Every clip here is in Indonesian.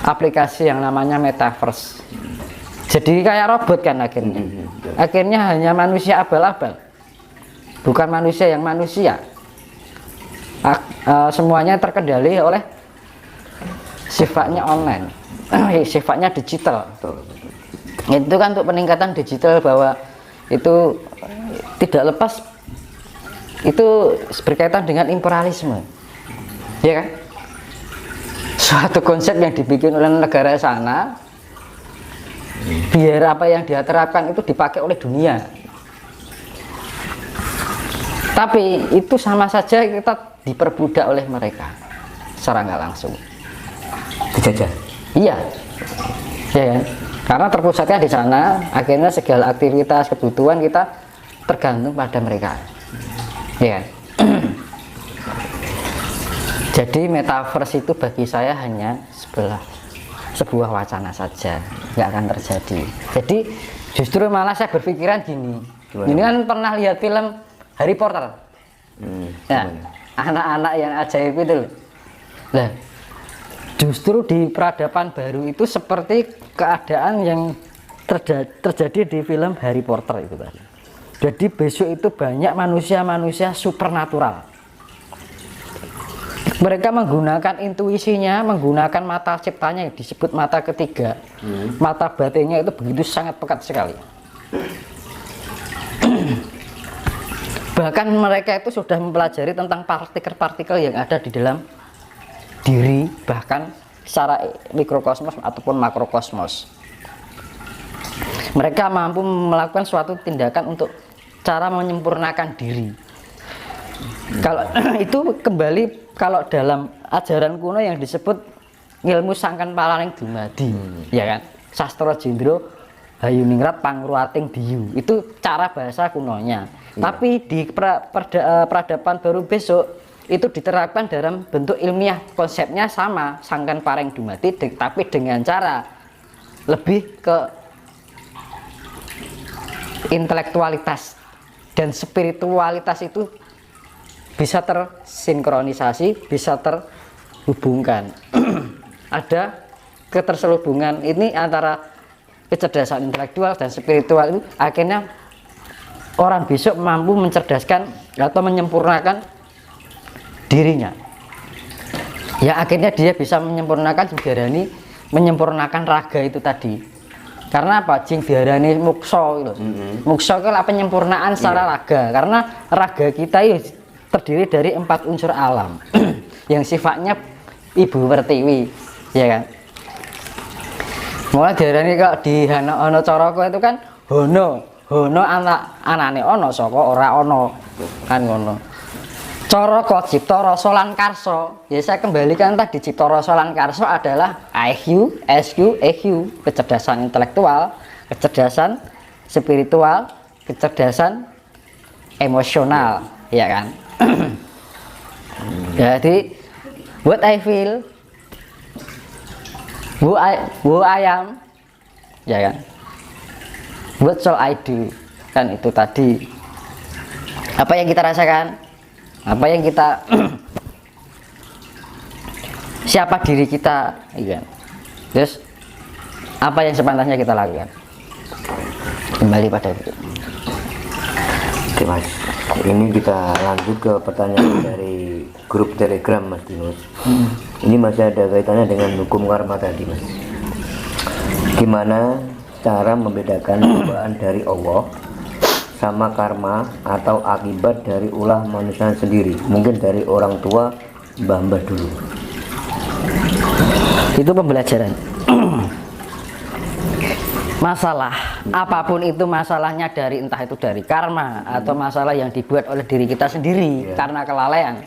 aplikasi yang namanya metaverse. Jadi kayak robot kan akhirnya hanya manusia abal-abal, bukan manusia yang manusia. Semuanya terkendali oleh sifatnya online, sifatnya digital. Itu kan untuk peningkatan digital, bahwa itu tidak lepas itu berkaitan dengan imperialisme, ya kan? Suatu konsep yang dibikin oleh negara sana, biar apa yang dia terapkan itu dipakai oleh dunia. Tapi itu sama saja kita diperbudak oleh mereka secara nggak langsung. Dijajah. Iya, ya kan? Karena terpusatnya di sana, akhirnya segala aktivitas kebutuhan kita tergantung pada mereka, ya kan? Jadi metaverse itu bagi saya hanya sebuah wacana saja, nggak akan terjadi. Jadi justru malah saya berpikiran gini. Gimana? Ini kan pernah lihat film Harry Potter, nah, anak-anak yang ajaib itu loh. Nah, justru di peradaban baru itu seperti keadaan yang terjadi di film Harry Potter itu tadi. Jadi besok itu banyak manusia-manusia supernatural. Mereka menggunakan intuisinya, menggunakan mata ciptanya yang disebut mata ketiga. Mata batinnya itu begitu sangat pekat sekali. Bahkan mereka itu sudah mempelajari tentang partikel-partikel yang ada di dalam diri, bahkan secara mikrokosmos ataupun makrokosmos. Mereka mampu melakukan suatu tindakan untuk cara menyempurnakan diri. Kalau itu kembali, kalau dalam ajaran kuno yang disebut ilmu sangkan paraning dumadi, ya kan? Sastra Jendro Hayuningrat Pangruating Diyu, itu cara bahasa kunonya. Tapi di peradaban baru besok itu diterapkan dalam bentuk ilmiah, konsepnya sama, sangkan paring dumadi, tapi dengan cara lebih ke intelektualitas dan spiritualitas itu bisa tersinkronisasi, bisa terhubungkan. Ada keterselubungan ini antara kecerdasan intelektual dan spiritual itu, akhirnya orang besok mampu mencerdaskan atau menyempurnakan dirinya. Ya akhirnya dia bisa menyempurnakan, diarani menyempurnakan raga itu tadi. Karena apa? Jing diarani mukso itu. Mukso itu penyempurnaan secara raga. Karena raga kita itu terdiri dari 4 unsur alam yang sifatnya ibu pertiwi, ya kan? Mulai diarani kalau di Hana Caraka itu kan Hono anane ono saka ora ono, kan ngono. Caraka cipta rasa lan karsa. Ya saya kembalikan tadi, cipta rasa lan karsa adalah IQ, SQ, EQ, kecerdasan intelektual, kecerdasan spiritual, kecerdasan emosional, ya kan? Jadi what I feel, who I am, ya kan? What shall I do? Kan itu tadi. Apa yang kita rasakan? Apa yang kita siapa diri kita, ya. Terus apa yang sepantasnya kita lakukan? Kembali pada itu. Oke Mas, ini kita lanjut ke pertanyaan dari grup Telegram Mas Dimas. Ini masih ada kaitannya dengan hukum karma tadi Mas. Gimana cara membedakan cobaan dari Allah sama karma atau akibat dari ulah manusia sendiri, mungkin dari orang tua mbah-mbah dulu? Itu pembelajaran. Masalah apapun itu, masalahnya dari entah itu dari karma atau masalah yang dibuat oleh diri kita sendiri karena kelalaian,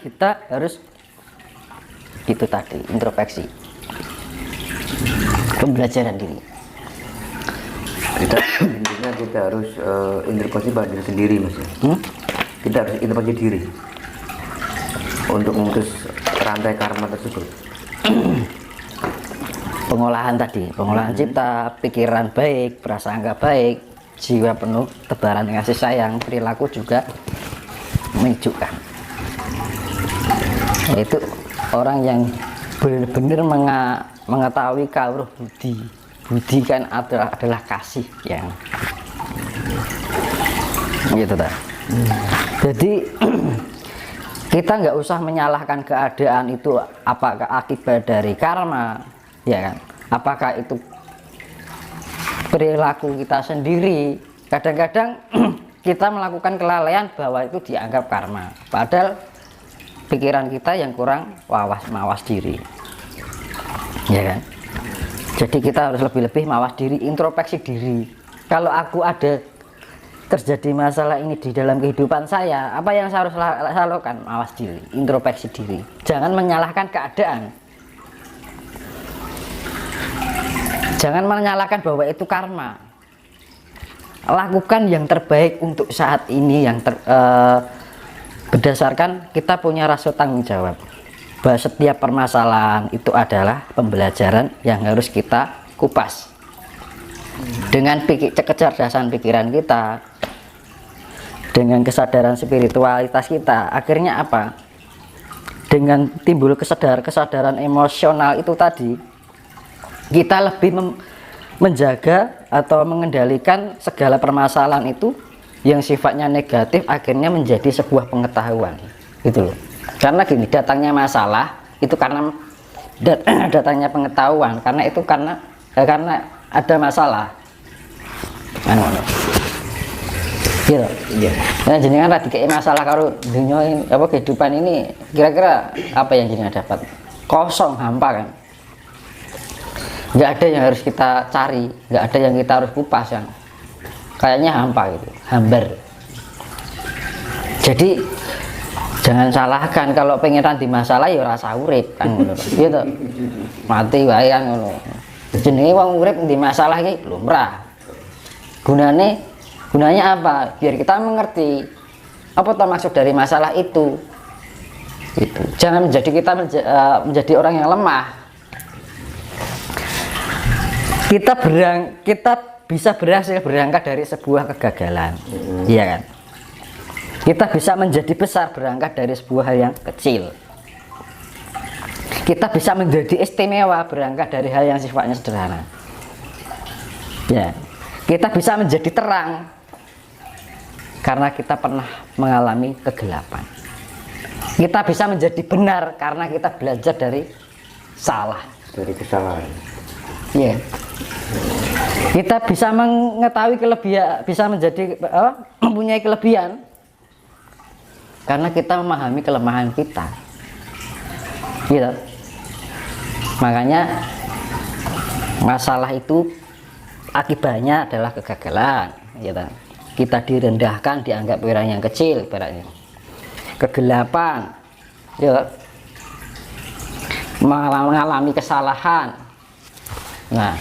kita harus itu tadi, introspeksi, pembelajaran diri. Intinya kita harus introspeksi pada diri sendiri Mas. Kita harus introspeksi diri untuk memutus rantai karma tersebut. pengolahan tadi, pengolahan cipta, pikiran baik, prasangka baik, jiwa penuh tebaran kasih sayang, perilaku juga menunjukkan. Itu orang yang benar-benar mengetahui kalau budi kan adalah kasih yang gitu ta. Jadi kita nggak usah menyalahkan keadaan itu apakah akibat dari karma, ya kan? Apakah itu perilaku kita sendiri? Kadang-kadang kita melakukan kelalaian bahwa itu dianggap karma, padahal pikiran kita yang kurang mawas diri, ya kan? Jadi kita harus lebih-lebih mawas diri, introspeksi diri. Kalau aku ada terjadi masalah ini di dalam kehidupan saya, apa yang saya harus lakukan? Mawas diri, introspeksi diri. Jangan menyalahkan keadaan. Jangan menyalahkan bahwa itu karma. Lakukan yang terbaik untuk saat ini, yang berdasarkan kita punya rasa tanggung jawab bahwa setiap permasalahan itu adalah pembelajaran yang harus kita kupas dengan kecerdasan pikiran kita, dengan kesadaran spiritualitas kita. Akhirnya apa? Dengan timbul kesadaran emosional itu tadi, kita lebih menjaga atau mengendalikan segala permasalahan itu yang sifatnya negatif, akhirnya menjadi sebuah pengetahuan, gitu loh. Karena gini, datangnya masalah itu karena datangnya pengetahuan, karena itu karena ada masalah. Gitu. Iya. Nah, jenengan lagi kayak masalah karo dunia ini, apa kehidupan ini, kira-kira apa yang jenengan dapat? Kosong, hampa kan? Nggak ada yang harus kita cari, nggak ada yang kita harus kupas kan? Kayaknya hampa gitu, hambar. Jadi jangan salahkan, kalau pengenan di masalah ya rasa urip kan ngono. Gitu. Mati wae kan ngono. Jenenge wong urip di masalah iki lumrah. Gunanya apa? Biar kita mengerti apa toh maksud dari masalah itu. Itu. Jangan menjadi kita menjadi orang yang lemah. Kita bisa berhasil berangkat dari sebuah kegagalan. Iya kan? Kita bisa menjadi besar berangkat dari sebuah hal yang kecil. Kita bisa menjadi istimewa berangkat dari hal yang sifatnya sederhana. Ya. Kita bisa menjadi terang karena kita pernah mengalami kegelapan. Kita bisa menjadi benar karena kita belajar dari salah, dari kesalahan. Ya. Kita bisa mengetahui kelebihan, bisa menjadi mempunyai kelebihan karena kita memahami kelemahan kita. Gitu. Makanya masalah itu akibatnya adalah kegagalan, gitu. Kita direndahkan, dianggap orang yang kecil, ibaratnya. Kegelapan, ya. Mengalami kesalahan. Nah,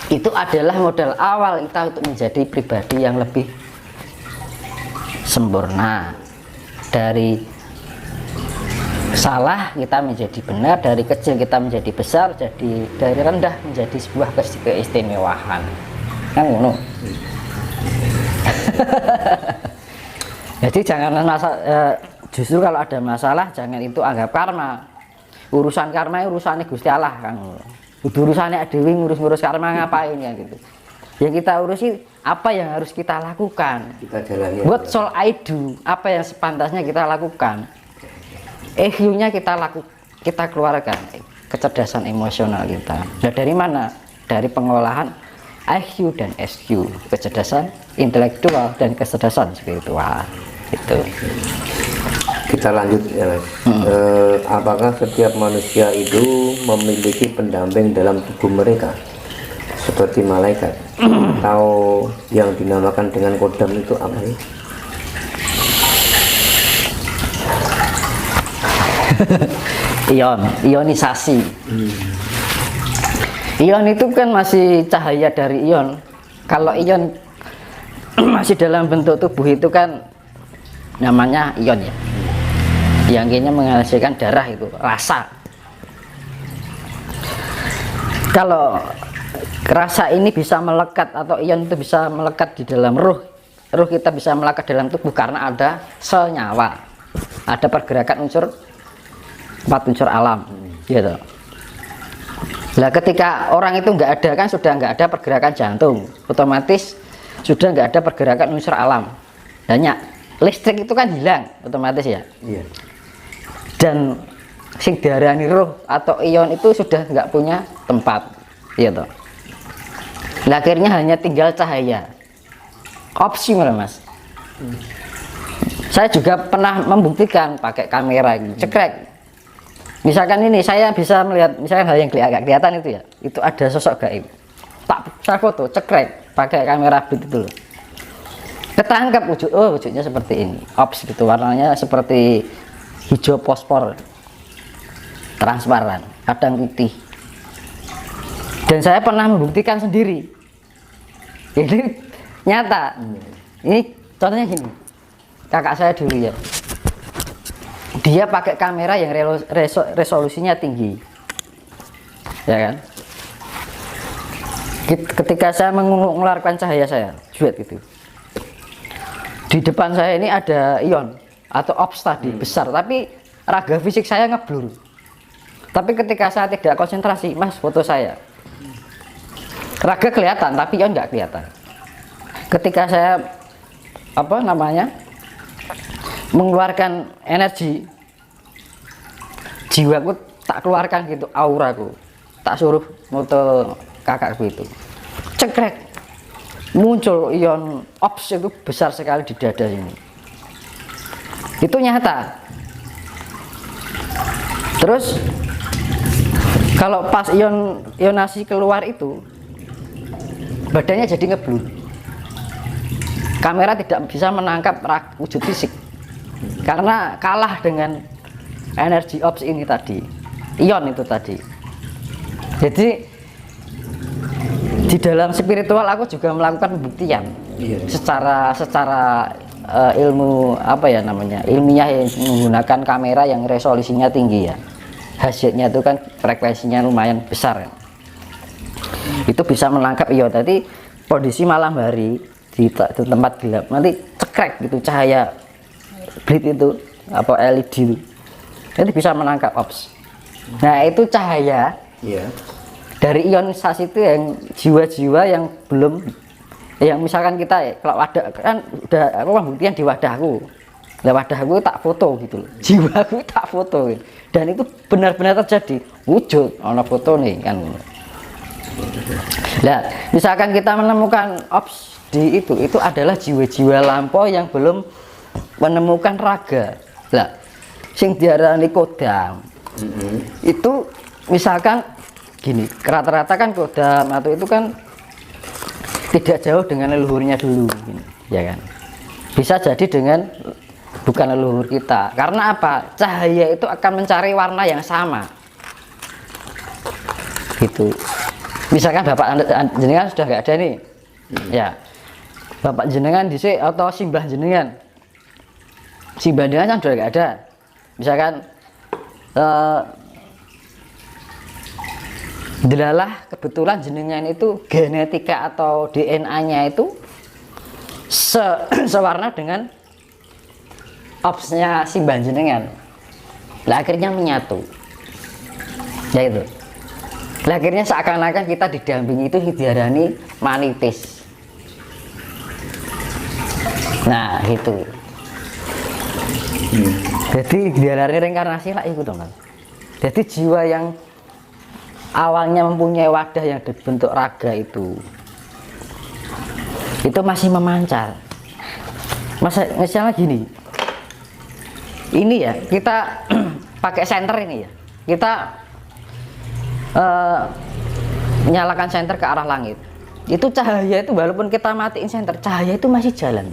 itu adalah modal awal kita untuk menjadi pribadi yang lebih sempurna. Dari salah kita menjadi benar, dari kecil kita menjadi besar, jadi dari rendah menjadi sebuah keistimewaan. Kan ngono. Jadi jangan justru kalau ada masalah jangan itu anggap karma. Urusan karma urusannya Gusti Allah kan. Urusannya dewi ngurus karma ngapain ya gitu. Yang kita urusi apa yang harus kita lakukan. Kita jalani. What shall I do? Apa yang sepantasnya kita lakukan. EQ-nya kita keluarkan, kecerdasan emosional kita. Nah, dari mana? Dari pengolahan IQ dan SQ, kecerdasan intelektual dan kecerdasan spiritual. Itu. Kita lanjut ya, Mas. Apakah setiap manusia itu memiliki pendamping dalam tubuh mereka seperti malaikat atau yang dinamakan dengan kodam itu apa ya? Ionisasi. Ion itu kan masih cahaya dari ion. Kalau ion masih dalam bentuk tubuh itu kan namanya ion ya. Yang kayaknya menghasilkan darah itu, rasa. Kalau rasa ini bisa melekat atau ion itu bisa melekat di dalam ruh kita bisa melekat dalam tubuh karena ada sel nyawa, ada pergerakan empat unsur alam gitu. Nah ketika orang itu nggak ada, kan sudah nggak ada pergerakan jantung, otomatis sudah nggak ada pergerakan unsur alam, banyak listrik itu kan hilang otomatis ya. Iya. Dan sing diarani roh atau ion itu sudah nggak punya tempat gitu. Nah, akhirnya hanya tinggal cahaya, opsi malah mas. Saya juga pernah membuktikan pakai kamera ini, cekrek. Misalkan ini saya bisa melihat, misalkan hal yang agak kelihatan itu ya, itu ada sosok gaib. Saya foto, cekrek pakai kamera beat itu loh. Ketangkap wujudnya seperti ini, ops gitu, warnanya seperti hijau fosfor, transparan, kadang putih. Dan saya pernah membuktikan sendiri. Jadi nyata. Ini contohnya gini, kakak saya dulu ya, dia pakai kamera yang resolusinya tinggi, ya kan. Ketika saya mengeluarkan cahaya saya, juet gitu, di depan saya ini ada ion atau ops tadi besar, tapi raga fisik saya ngeblur. Tapi ketika saya tidak konsentrasi, mas foto saya, raga kelihatan tapi ion nggak kelihatan. Ketika saya mengeluarkan energi, jiwaku tak keluarkan gitu, auraku tak suruh moto kakakku itu, cekrek, muncul ion ops itu besar sekali di dada ini. Itu nyata. Terus kalau pas ionasi keluar itu, badannya jadi ngeblur. Kamera tidak bisa menangkap wujud fisik karena kalah dengan energi ops ini tadi, ion itu tadi. Jadi di dalam spiritual aku juga melakukan pembuktian secara ilmu ilmiah yang menggunakan kamera yang resolusinya tinggi ya. Hasilnya itu kan frekuensinya lumayan besar ya. Itu bisa menangkap ion. Tadi kondisi malam hari di tempat gelap, nanti cekrek gitu, cahaya bleed itu LED itu nanti bisa menangkap ops. Nah itu cahaya dari ionisasi itu yang jiwa-jiwa yang belum, yang misalkan kita kalau wadah kan udah aku pembuktian di wadahku, nah wadahku tak foto gitu loh, jiwaku tak foto gitu. Dan itu benar-benar terjadi, wujud ono foto nih kan. Nah misalkan kita menemukan ops di itu adalah jiwa-jiwa lampau yang belum menemukan raga. Lah sing diarani kodam itu misalkan gini, rata-rata kan kodam atau itu kan tidak jauh dengan leluhurnya dulu gini, ya kan. Bisa jadi dengan bukan leluhur kita, karena apa, cahaya itu akan mencari warna yang sama gitu. Misalkan bapak jenengan sudah nggak ada nih ya, bapak jenengan dhisik atau simbah jenengan kan sudah nggak ada. Misalkan delalah kebetulan jenengan itu genetika atau DNA-nya itu sewarna dengan opsnya simbah jenengan. Lah akhirnya menyatu. Ya itu. Lah akhirnya seakan-akan kita didampingi itu diarani manitis. Nah gitu. Jadi diarani reinkarnasi lah itu teman. Jadi jiwa yang awalnya mempunyai wadah yang berbentuk raga itu masih memancar. Misalnya gini, ini ya kita pakai senter ini ya, kita menyalakan senter ke arah langit. Itu cahaya itu walaupun kita matiin senter, cahaya itu masih jalan.